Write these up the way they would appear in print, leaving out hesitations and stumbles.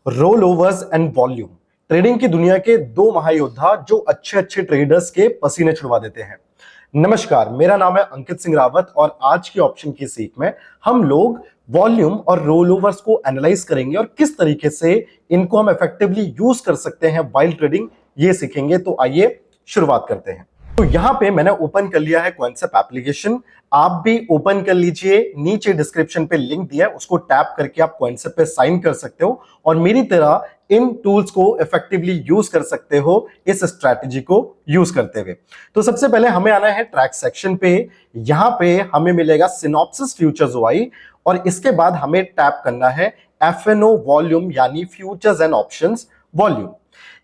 Role overs and volume trading की दुनिया के दो महायोद्धा जो अच्छे अच्छे ट्रेडर्स के पसीने छुड़वा देते हैं। नमस्कार, मेरा नाम है अंकित सिंह रावत और आज की ऑप्शन की सीख में हम लोग वॉल्यूम और रोल ओवर्स को एनालाइज करेंगे और किस तरीके से इनको हम इफेक्टिवली यूज कर सकते हैं वाइल ट्रेडिंग, ये सीखेंगे। तो आइए शुरुआत करते हैं। तो यहां पे मैंने ओपन कर लिया है कॉइनसेप एप्लीकेशन। आप भी ओपन कर लीजिए, नीचे डिस्क्रिप्शन पे लिंक दिया है, उसको टैप करके आप कॉइनसेप पे साइन कर सकते हो और मेरी तरह इन टूल्स को इफेक्टिवली यूज कर सकते हो इस स्ट्रैटेजी को यूज करते हुए। तो सबसे पहले हमें आना है ट्रैक सेक्शन पे। यहां पे हमें मिलेगा सिनॉप्सिस फ्यूचर्स वाई और इसके बाद हमें टैप करना है एफएनओ वॉल्यूम यानी फ्यूचर्स एंड ऑप्शंस वॉल्यूम।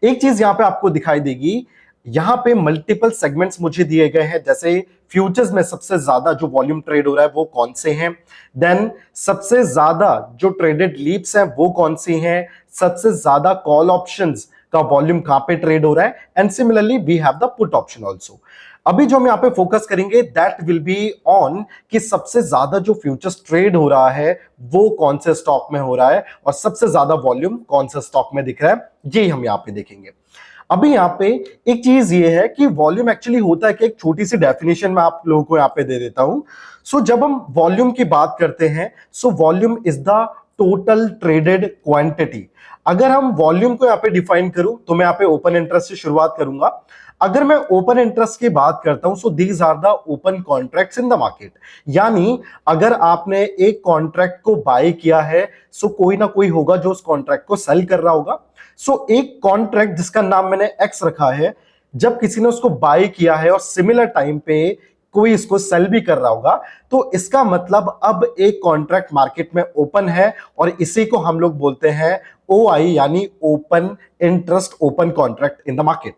एक चीज यहां पे आपको दिखाई देगी, यहां पे मल्टीपल सेगमेंट्स मुझे दिए गए हैं, जैसे फ्यूचर्स में सबसे ज्यादा जो वॉल्यूम ट्रेड हो रहा है वो कौन से हैं, देन सबसे ज्यादा जो ट्रेडेड लीप्स हैं वो कौन सी हैं, सबसे ज्यादा कॉल ऑप्शंस का वॉल्यूम कहां पे ट्रेड हो रहा है, and similarly we have the put option also. अभी जो हम यहां पे फोकस करेंगे दैट विल बी ऑन कि सबसे ज्यादा जो फ्यूचर्स ट्रेड हो रहा है वो कौन से स्टॉक में हो रहा है और सबसे ज्यादा वॉल्यूम कौन से स्टॉक में दिख रहा है, ये हम यहां पे देखेंगे। अभी यहां पे एक चीज ये है कि वॉल्यूम एक्चुअली होता है कि एक छोटी सी डेफिनेशन मैं आप लोगों को यहां पे दे देता हूं। सो जब हम वॉल्यूम की बात करते हैं, so volume is the total traded quantity. अगर हम वॉल्यूम को यहां पे डिफाइन करूं तो मैं यहां पे ओपन इंटरेस्ट से शुरुआत करूंगा। अगर मैं ओपन इंटरेस्ट की बात करता हूं, so these are the open contracts in the market. यानी अगर आपने एक कॉन्ट्रैक्ट को बाय किया है, सो कोई ना कोई होगा जो उस कॉन्ट्रैक्ट को सेल कर रहा होगा। सो एक कॉन्ट्रैक्ट जिसका नाम मैंने एक्स रखा है, जब किसी ने उसको बाय किया है और सिमिलर टाइम पे कोई इसको सेल भी कर रहा होगा, तो इसका मतलब अब एक कॉन्ट्रैक्ट मार्केट में ओपन है और इसी को हम लोग बोलते हैं ओआई यानी open interest open contract in the market,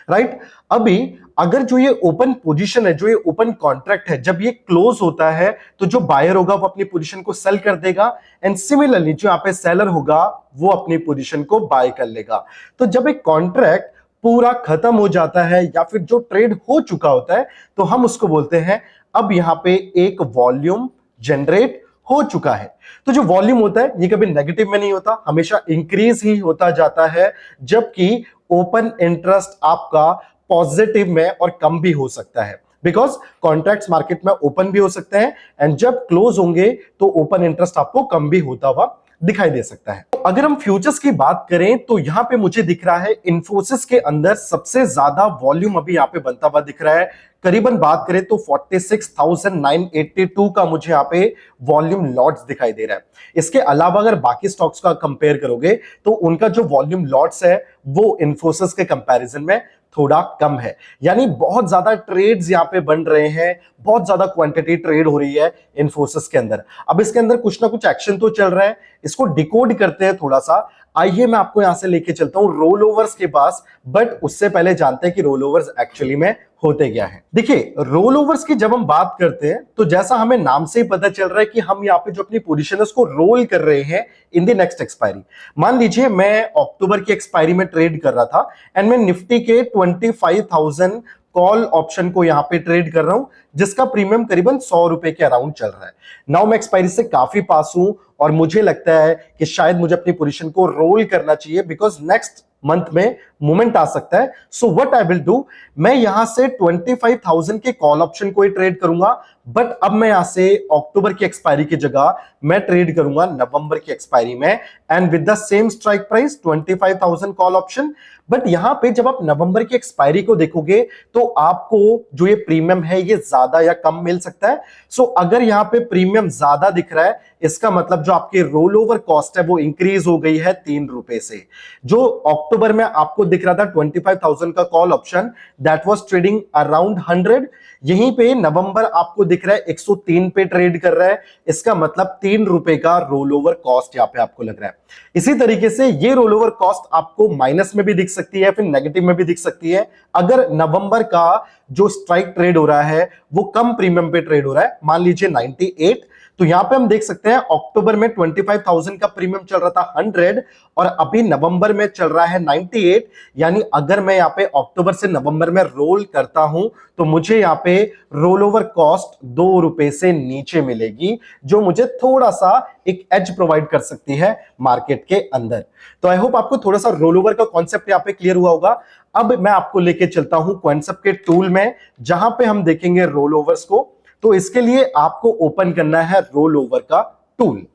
right. अभी अगर जो ये ओपन पोजीशन है, जो ये ओपन कॉन्ट्रैक्ट है, जब ये क्लोज होता है तो जो बायर होगा वो अपनी पोजीशन को सेल कर देगा एंड सिमिलरली जो यहां पे सेलर होगा वो अपनी पोजीशन को बाय कर लेगा। तो जब एक कॉन्ट्रैक्ट पूरा खत्म हो जाता है या फिर जो ट्रेड हो चुका होता है तो हम उसको बोलते हैं अब यहां पे एक वॉल्यूम जनरेट हो चुका है। तो जो वॉल्यूम होता है ये कभी नेगेटिव में नहीं होता, हमेशा इंक्रीज ही होता जाता है, जबकि ओपन इंटरेस्ट आपका पॉजिटिव में और कम भी हो सकता है, बिकॉज कॉन्ट्रैक्ट्स मार्केट में ओपन भी हो सकते हैं एंड जब क्लोज होंगे तो ओपन इंटरेस्ट आपको कम भी होता हुआ दिखाई दे सकता है। तो अगर हम फ्यूचर्स की बात करें तो यहां पे मुझे दिख रहा है इन्फोसिस के अंदर सबसे ज्यादा वॉल्यूम अभी यहां पे बनता हुआ दिख रहा है। करीबन बात करें तो 46,982 का मुझे यहां पे वॉल्यूम लॉट्स दिखाई दे रहा है। इसके अलावा अगर बाकी स्टॉक्स का कंपेयर करोगे तो उनका जो वॉल्यूम लॉट्स है वो इन्फोसिस के कंपैरिजन में थोड़ा कम है। यानी बहुत ज्यादा ट्रेड्स यहां पे बन रहे हैं, बहुत ज्यादा क्वांटिटी ट्रेड हो रही है इन्फोसिस के अंदर। अब इसके अंदर कुछ ना कुछ एक्शन तो चल रहा है, इसको डिकोड करते हैं थोड़ा सा। आइए मैं आपको यहां से लेके चलता हूं रोल ओवर्स के पास, बट उससे पहले जानते हैं कि रोल ओवर्स एक्चुअली में होते क्या है। देखिए, रोल ओवर्स की जब हम बात करते हैं तो जैसा हमें नाम से ही पता चल रहा है कि हम यहाँ पे जो अपनी पोजीशन है उसको रोल कर रहे हैं इन द नेक्स्ट एक्सपायरी। मान लीजिए मैं अक्टूबर की एक्सपायरी में ट्रेड कर रहा था एंड मैं निफ्टी के 25,000 कॉल ऑप्शन को यहां पे ट्रेड कर रहा हूं, जिसका प्रीमियम करीबन 100 रुपए के अराउंड चल रहा है। नाउ मैं एक्सपायरी से काफी पास हूं और मुझे लगता है कि शायद मुझे अपनी पोजीशन को रोल करना चाहिए, बिकॉज नेक्स्ट मंथ में मूवमेंट आ सकता है। So what I will do, मैं यहां से 25,000 के कॉल ऑप्शन को ही ट्रेड करूंगा, बट अब मैं यहां से अक्टूबर की एक्सपायरी की जगह मैं ट्रेड करूंगा नवंबर की एक्सपायरी में and with the same strike price 25,000 call option. But यहां पे जब आप नवंबर की एक्सपायरी को देखोगे तो आपको जो ये प्रीमियम है ये ज्यादा या कम मिल सकता है। सो अगर यहां पे प्रीमियम ज्यादा दिख रहा है, इसका मतलब जो आपकी रोल ओवर कॉस्ट है वो इंक्रीज हो गई है 3 रुपए से। जो अक्टूबर में आपको दिख रहा था 25,000 का call option, that was trading around 100, यहीं पे नवंबर आपको दिख रहा है 103 पे ट्रेड कर रहा है। इसका मतलब 3 रुपए का रोल ओवर कॉस्ट यहां पे आपको लग रहा है। इसी तरीके से ये रोल ओवर कॉस्ट आपको माइनस में भी दिख सकती है, फिर नेगेटिव में भी दिख सकती है। अगर नवंबर का जो स्ट्राइक ट्रेड हो रहा है वो कम प्रीमियम पे ट्रेड हो रहा है, मान लीजिए 98, तो यहां पे हम देख सकते हैं अक्टूबर में 25,000 का प्रीमियम चल रहा था 100 और अभी नवंबर में चल रहा है 98। यानी अगर मैं यहां पे अक्टूबर से नवंबर में रोल करता हूं तो मुझे यहां पे रोल ओवर कॉस्ट ₹2 से नीचे मिलेगी, जो मुझे थोड़ा सा एक एज प्रोवाइड कर सकती है मार्केट के अंदर। तो आई होप आपको थोड़ा सा रोल ओवर का कॉन्सेप्ट यहां पे क्लियर हुआ होगा। अब मैं आपको लेके चलता हूं क्वेंटसप के टूल में, जहां पे हम देखेंगे रोल ओवर्स को। तो इसके लिए आपको ओपन करना है रोल ओवर का टूल।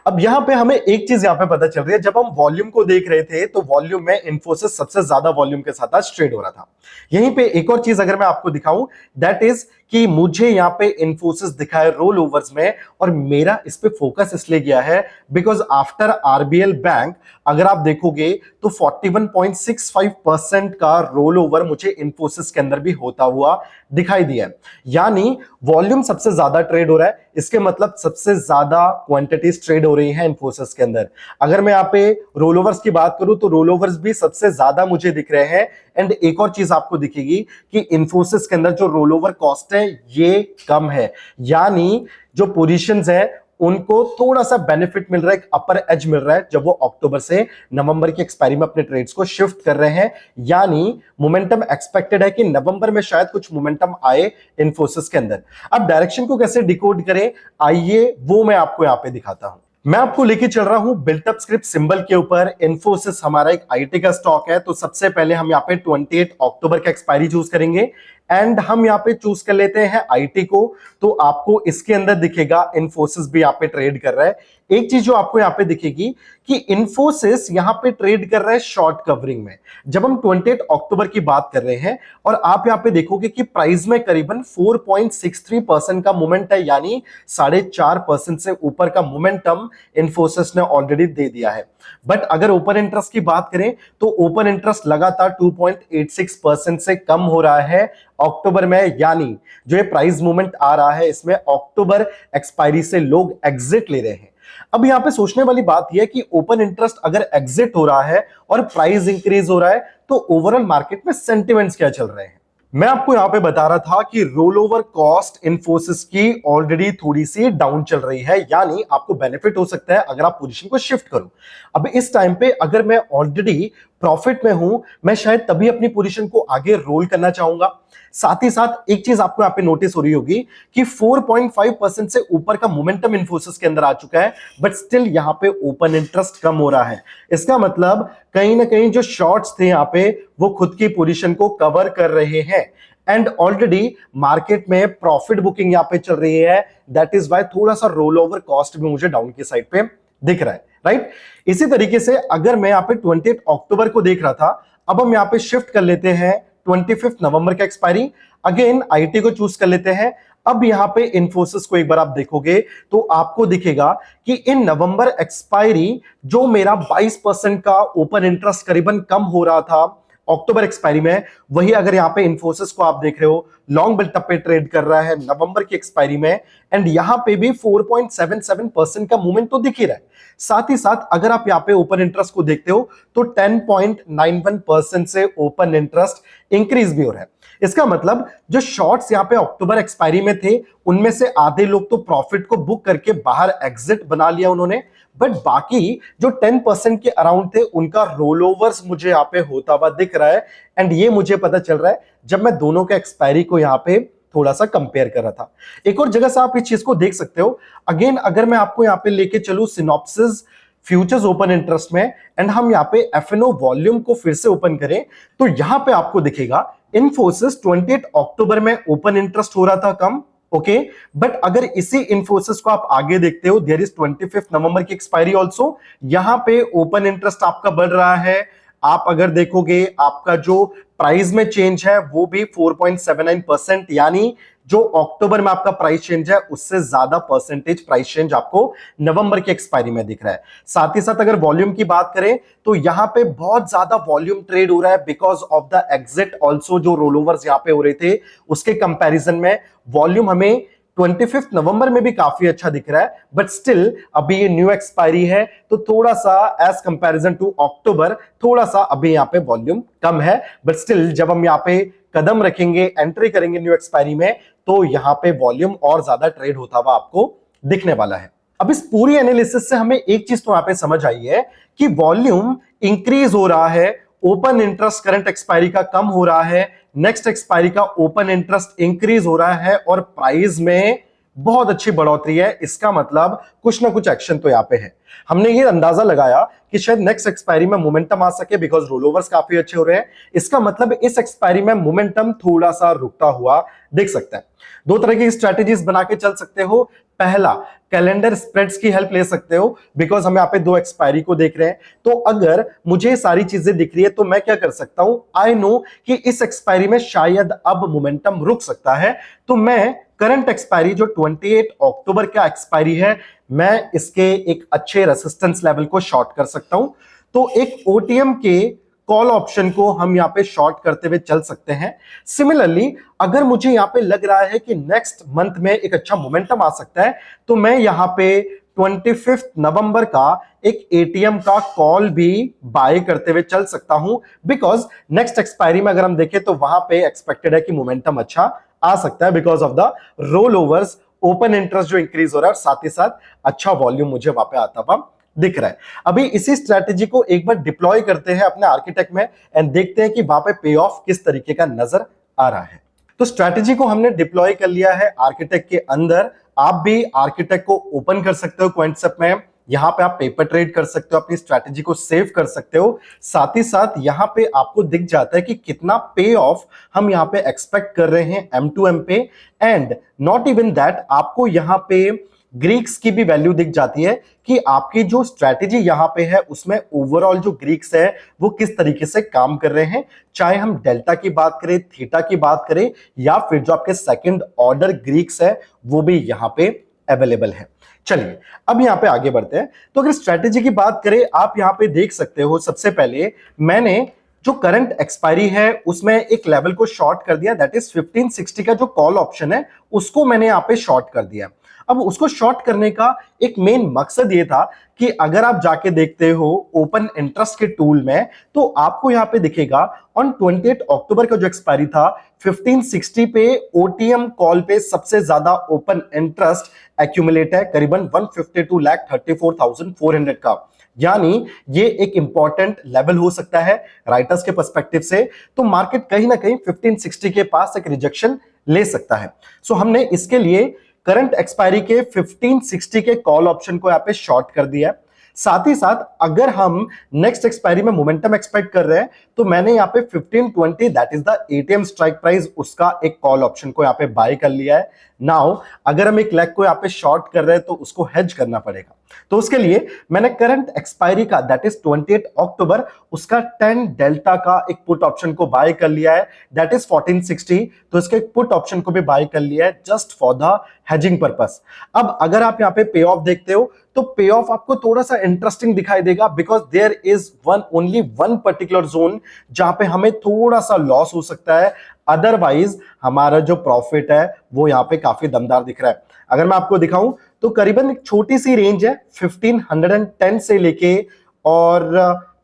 अब यहां पे हमें एक चीज यहां पे पता चल रही है, जब हम वॉल्यूम को देख रहे थे तो वॉल्यूम में इन्फोसिस सबसे ज्यादा वॉल्यूम के साथ आज ट्रेड हो रहा था। यहीं पे एक और चीज अगर मैं आपको दिखाऊं, दैट इज कि मुझे यहां पे इन्फोसिस दिखा है रोल ओवर्स में, और मेरा इस पे फोकस इसलिए गया है बिकॉज आफ्टर आरबीएल बैंक अगर आप देखोगे तो 41.65% का रोल ओवर मुझे इन्फोसिस के अंदर भी होता हुआ दिखाई दिया है। यानी वॉल्यूम सबसे ज्यादा ट्रेड हो रहा है, इसके मतलब सबसे ज्यादा क्वांटिटीज ट्रेड हो रही है इन्फोसिस के अंदर। अगर मैं यहाँ पे रोल ओवर्स की बात करूं तो रोल ओवर्स भी सबसे ज्यादा मुझे दिख रहे हैं। एंड एक और चीज आपको दिखेगी कि इन्फोसिस के अंदर जो रोल ओवर कॉस्ट है ये कम है, यानी जो पोजीशंस है उनको थोड़ा सा बेनिफिट मिल रहा है, एक अपर एज मिल रहा है जब वो अक्टूबर से नवंबर की एक्सपायरी में अपने ट्रेड्स को शिफ्ट कर रहे हैं। यानी मोमेंटम एक्सपेक्टेड है कि नवंबर में शायद कुछ मोमेंटम आए इन्फोसिस के अंदर। अब डायरेक्शन को कैसे डिकोड करें, आइए वो मैं आपको यहां पे दिखाता हूं। मैं आपको लेके चल रहा हूं बिल्टअप स्क्रिप्ट सिंबल के ऊपर। इन्फोसिस हमारा एक आईटी का स्टॉक है, तो सबसे पहले हम यहाँ पे 28 अक्टूबर का एक्सपायरी चूज करेंगे एंड हम यहाँ पे चूज कर लेते हैं आईटी को। तो आपको इसके अंदर दिखेगा इन्फोसिस भी यहाँ पे ट्रेड कर रहा है। एक चीज जो आपको यहाँ पे दिखेगी कि इन्फोसिस यहाँ पे ट्रेड कर रहा है शॉर्ट कवरिंग में। जब हम 28 अक्टूबर की बात कर रहे हैं और आप यहाँ पे देखोगे कि प्राइस में करीबन 4.63% का मूवमेंट है, यानी 4.5% से ऊपर का मोमेंटम इन्फोसिस ने ऑलरेडी दे दिया है। बट अगर ओपन इंटरेस्ट की बात करें तो ओपन इंटरेस्ट लगातार 2.86% से कम हो रहा है अक्टूबर में, यानी जो ये प्राइस मूवमेंट आ रहा है इसमें अक्टूबर एक्सपायरी से लोग एग्जिट ले रहे हैं। अब यहां पे सोचने वाली बात यह है कि ओपन इंटरेस्ट अगर एग्जिट हो रहा है और प्राइस इंक्रीज हो रहा है तो ओवरऑल मार्केट में सेंटिमेंट्स क्या चल रहे हैं। मैं आपको यहां पे बता रहा था कि रोल ओवर कॉस्ट इन्फोसिस की ऑलरेडी थोड़ी सी डाउन चल रही है, यानी आपको बेनिफिट हो सकता है अगर आप पोजीशन को शिफ्ट करो। अब इस टाइम पे अगर मैं ऑलरेडी प्रॉफिट में हूं, मैं शायद तभी अपनी पोजीशन को आगे रोल करना चाहूंगा। साथ ही साथ एक चीज आपको यहां पे नोटिस हो रही होगी कि 4.5% से ऊपर का मोमेंटम इन्फोसिस के अंदर आ चुका है, बट स्टिल यहां पे ओपन इंटरेस्ट कम हो रहा है। इसका मतलब कहीं ना कहीं जो शॉर्ट्स थे यहां पे वो खुद की पोजीशन को कवर कर रहे हैं एंड ऑलरेडी मार्केट में प्रॉफिट बुकिंग यहां पे चल रही है। दैट इज वाई थोड़ा सा रोल ओवर कॉस्ट भी मुझे डाउन की साइड पे दिख रहा है, राइट। इसी तरीके से अगर मैं यहां पे 28 अक्टूबर को देख रहा था, अब हम यहां पे शिफ्ट कर लेते हैं 25 नवंबर का एक्सपायरी। अगेन आईटी को चूज कर लेते हैं। अब यहां पे इन्फोसिस को एक बार आप देखोगे तो आपको दिखेगा कि इन नवंबर एक्सपायरी जो मेरा 22% का ओपन इंटरेस्ट करीबन कम हो रहा था अक्टूबर एक्सपायरी में, वही अगर यहां पे इन्फोसिस को आप देख रहे हो लॉन्ग बिल्टअप पे ट्रेड कर रहा है नवंबर की एक्सपायरी में, एंड यहां पे भी 4.77% का मूवमेंट तो दिख ही रहा है। साथ ही साथ अगर आप यहां पे ओपन इंटरेस्ट को देखते हो तो 10.91% से ओपन इंटरेस्ट इंक्रीज भी हो रहा है। इसका मतलब जो शॉर्ट्स यहां पे अक्टूबर एक्सपायरी में थे उनमें से आधे लोग तो प्रॉफिट को बुक करके बाहर एग्जिट बना लिया उन्होंने, बट बाकी जो 10% के अराउंड थे उनका रोल ओवर्स मुझे यहां पे होता हुआ दिख रहा है। एंड ये मुझे पता चल रहा है जब मैं दोनों के एक्सपायरी को यहां पे थोड़ा सा कंपेयर कर रहा था। एक और जगह से आप इस चीज को देख सकते हो। अगेन अगर मैं आपको यहां पे लेके चलूं सिनॉप्सिस फ्यूचर्स ओपन इंटरेस्ट में एंड हम यहां पे एफएनओ वॉल्यूम को फिर से ओपन करें तो यहां पे आपको दिखेगा इन्फोसिस 28 अक्टूबर में ओपन इंटरेस्ट हो रहा था कम, ओके। बट अगर इसी इन्फोसिस को आप आगे देखते हो, देयर इज 25 नवंबर की एक्सपायरी ऑल्सो, यहां पे ओपन इंटरेस्ट आपका बढ़ रहा है। आप अगर देखोगे आपका जो प्राइस में चेंज है वो भी 4.79%, यानी जो अक्टूबर में आपका प्राइस चेंज है उससे ज्यादा परसेंटेज प्राइस चेंज आपको नवंबर की एक्सपायरी में दिख रहा है। साथ ही साथ अगर वॉल्यूम की बात करें तो यहां पे बहुत ज्यादा वॉल्यूम ट्रेड हो रहा है because of the exit also. जो रोल ओवर्स यहां पे हो रहे थे उसके कंपैरिजन में वॉल्यूम हमें 25 नवंबर में भी काफी अच्छा दिख रहा है, बट स्टिल अभी ये न्यू एक्सपायरी है तो थोड़ा सा एज कंपैरिजन टू अक्टूबर थोड़ा सा अभी यहां पे वॉल्यूम कम है। बट स्टिल जब हम यहां पे कदम रखेंगे, एंट्री करेंगे न्यू एक्सपायरी में, तो यहां पे वॉल्यूम और ज्यादा ट्रेड होता हुआ आपको दिखने वाला है। अब इस पूरी एनालिसिस से हमें एक चीज तो यहां पे समझ आई है कि वॉल्यूम इंक्रीज हो रहा है, ओपन इंटरेस्ट करंट एक्सपायरी का कम हो रहा है, नेक्स्ट एक्सपायरी का ओपन इंटरेस्ट इंक्रीज हो रहा है और प्राइस में बहुत अच्छी बढ़ोतरी है। इसका मतलब कुछ ना कुछ एक्शन तो यहां पे है। हमने ये अंदाजा लगाया कि शायद नेक्स्ट एक्सपायरी में मोमेंटम आ सके बिकॉज रोलओवर्स काफी अच्छे हो रहे हैं। इसका मतलब इस एक्सपायरी में मोमेंटम थोड़ा सा रुकता हुआ दिख सकता है। दो तरह की स्ट्रेटेजीज बना के चल सकते हो। पहला, कैलेंडर स्प्रेड्स की हेल्प ले सकते हो बिकॉज हम यहाँ पे दो एक्सपायरी को देख रहे हैं। तो अगर मुझे सारी चीजें दिख रही है तो मैं क्या कर सकता हूं, आई नो कि इस एक्सपायरी में शायद अब मोमेंटम रुक सकता है, तो मैं करंट एक्सपायरी जो 28 अक्टूबर का एक्सपायरी है, मैं इसके एक अच्छे रेसिस्टेंस लेवल को शॉर्ट कर सकता हूं। तो एक ओटीएम के कॉल ऑप्शन को हम यहां पे शॉर्ट करते हुए चल सकते हैं। सिमिलरली अगर मुझे यहां पे लग रहा है कि नेक्स्ट मंथ में एक अच्छा मोमेंटम आ सकता है, तो मैं यहां पे 25 नवंबर का एक एटीएम का कॉल भी बाय करते हुए चल सकता हूं बिकॉज नेक्स्ट एक्सपायरी में अगर हम देखें तो वहां पे एक्सपेक्टेड है कि मोमेंटम अच्छा आ सकता है because of the rollovers, open interest जो इंक्रीज हो रहा है और साथ ही साथ अच्छा वॉल्यूम मुझे वहां पे आता हुआ दिख रहा है। अभी इसी स्ट्रेटेजी को एक बार डिप्लॉय करते हैं अपने आर्किटेक्ट में एंड देखते हैं कि वहां पे पे ऑफ किस तरीके का नजर आ रहा है। तो स्ट्रेटेजी को हमने डिप्लॉय कर लिया है आर्किटेक्ट के अंदर। आप भी आर्किटेक्ट को ओपन कर सकते हो क्वांटसेप में, यहां पे आप पेपर ट्रेड कर सकते हो, अपनी स्ट्रेटेजी को सेव कर सकते हो। साथ ही साथ यहां पे आपको दिख जाता है कि कितना पे ऑफ हम यहां पे एक्सपेक्ट कर रहे हैं M2M पे। एंड नॉट इवन दैट, आपको यहां पे ग्रीक्स की भी वैल्यू दिख जाती है कि आपकी जो स्ट्रेटेजी यहां पे है उसमें ओवरऑल जो ग्रीक्स है वो किस तरीके से काम कर रहे हैं, चाहे हम डेल्टा की बात करें, थीटा की बात करें, या फिर जो आपके सेकंड ऑर्डर ग्रीक्स है वो भी यहां पे अवेलेबल है। चलिए अब यहां पे आगे बढ़ते हैं। तो अगर स्ट्रेटेजी की बात करें, आप यहां पे देख सकते हो सबसे पहले मैंने जो करंट एक्सपायरी है उसमें एक लेवल को शॉर्ट कर दिया, दैट इज 1560 का जो कॉल ऑप्शन है उसको मैंने यहां पे शॉर्ट कर दिया। अब उसको शॉर्ट करने का एक मेन मकसद ये था कि अगर आप जाके देखते हो ओपन इंटरेस्ट के टूल में तो आपको यहां पे दिखेगा ऑन 28 अक्टूबर का जो एक्सपायरी था 1560 पे ओटीएम कॉल पे सबसे ज्यादा ओपन इंटरेस्ट एक्यूमुलेट है, करीबन 152,34,400 का। यानी ये एक इंपॉर्टेंट लेवल हो सकता है राइटर्स के पर्सपेक्टिव से। तो मार्केट कहीं ना कहीं 1560 के पास एक रिजेक्शन ले सकता है। सो हमने इसके लिए करंट एक्सपायरी के 1560 के कॉल ऑप्शन को यहां पे शॉर्ट कर दिया है। साथ ही साथ अगर हम नेक्स्ट एक्सपायरी में मोमेंटम एक्सपेक्ट कर रहे हैं तो मैंने यहां पे 1520 that is the ATM strike price, उसका एक कॉल ऑप्शन को यहां पे बाय कर लिया है। नाउ अगर हम एक लेग को यहां पे शॉर्ट कर रहे हैं तो उसको हेज करना पड़ेगा। तो उसके लिए मैंने करंट एक्सपायरी का दैट इज 28 अक्टूबर उसका 10 डेल्टा का एक पुट ऑप्शन को बाय कर लिया है, दैट इज 1460। तो इसके पुट ऑप्शन को भी बाय कर लिया है just for the hedging purpose. अब अगर आप यहां पे पे ऑफ देखते हो तो पे ऑफ आपको थोड़ा सा इंटरेस्टिंग दिखाई देगा because there is only one particular zone जहां पे हमें थोड़ा सा लॉस हो सकता है, अदरवाइज हमारा जो प्रॉफिट है वो यहां पे काफी दमदार दिख रहा है। अगर मैं आपको दिखाऊं तो करीबन एक छोटी सी रेंज है 1510 से लेके और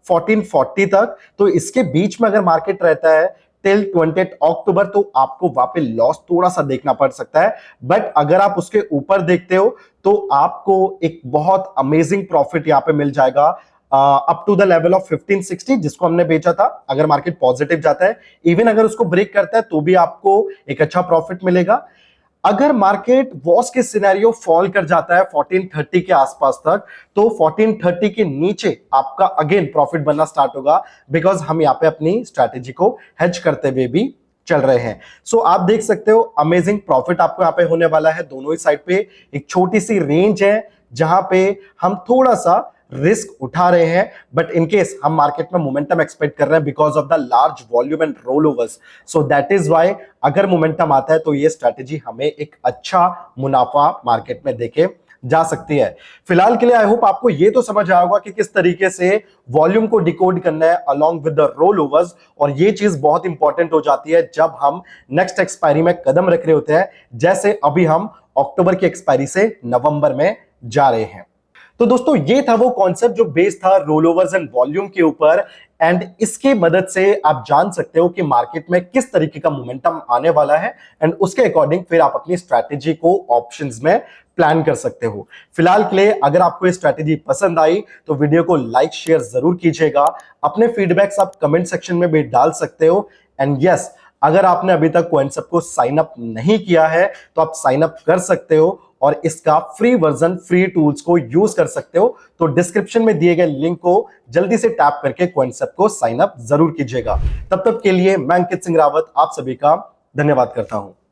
1440 तक। तो इसके बीच में अगर मार्केट रहता है टिल 28 अक्टूबर तो आपको वहां पे लॉस थोड़ा सा देखना पड़ सकता है। बट अगर आप उसके ऊपर देखते हो तो आपको एक बहुत अमेजिंग प्रॉफिट यहां पे मिल जाएगा up to the level of 1560 जिसको हमने बेचा था। अगर मार्केट पॉजिटिव जाता है, इवन अगर उसको ब्रेक करता है तो भी आपको एक अच्छा प्रॉफिट मिलेगा। अगर मार्केट वॉस के सिनेरियो फॉल कर जाता है 1430 के आसपास तक तो 1430 के नीचे आपका अगेन प्रॉफिट बनना स्टार्ट होगा बिकॉज हम यहां पे अपनी स्ट्रैटेजी को हेज करते हुए भी चल रहे हैं। सो आप देख सकते हो अमेजिंग प्रॉफिट आपको यहां पे होने वाला है। दोनों ही साइड पे एक छोटी सी रेंज है जहां पे हम थोड़ा सा रिस्क उठा रहे हैं, बट इनकेस हम मार्केट में मोमेंटम एक्सपेक्ट कर रहे हैं because of the large volume and rollovers. So that is why अगर मोमेंटम आता है तो ये स्ट्रैटेजी हमें एक अच्छा मुनाफा मार्केट में देके जा सकती है। फिलहाल के लिए आई होप आपको ये तो समझ आया होगा कि किस तरीके से वॉल्यूम को डिकोड करना है along with the rollovers. और ये चीज बहुत इंपॉर्टेंट हो जाती है जब हम नेक्स्ट एक्सपायरी में कदम रख रहे होते हैं, जैसे अभी हम अक्टूबर की एक्सपायरी से नवंबर में जा रहे हैं। तो दोस्तों ये था वो कॉन्सेप्ट जो बेस्ड था रोल ओवर्स एंड वॉल्यूम के ऊपर। एंड इसकी मदद से आप जान सकते हो कि मार्केट में किस तरीके का मोमेंटम आने वाला है एंड उसके अकॉर्डिंग फिर आप अपनी स्ट्रैटेजी को ऑप्शंस में प्लान कर सकते हो। फिलहाल के लिए अगर आपको ये स्ट्रैटेजी पसंद आई तो वीडियो को लाइक शेयर जरूर कीजिएगा। अपने फीडबैक्स आप कमेंट सेक्शन में भी डाल सकते हो। एंड यस, अगर आपने अभी तक कॉइनसेप्ट को साइन अप नहीं किया है तो आप साइन अप कर सकते हो और इसका फ्री वर्जन, फ्री टूल्स को यूज कर सकते हो। तो डिस्क्रिप्शन में दिए गए लिंक को जल्दी से टैप करके कॉइनसेप्ट को साइन अप जरूर कीजिएगा। तब तक के लिए मैं अंकित सिंह रावत आप सभी का धन्यवाद करता हूं।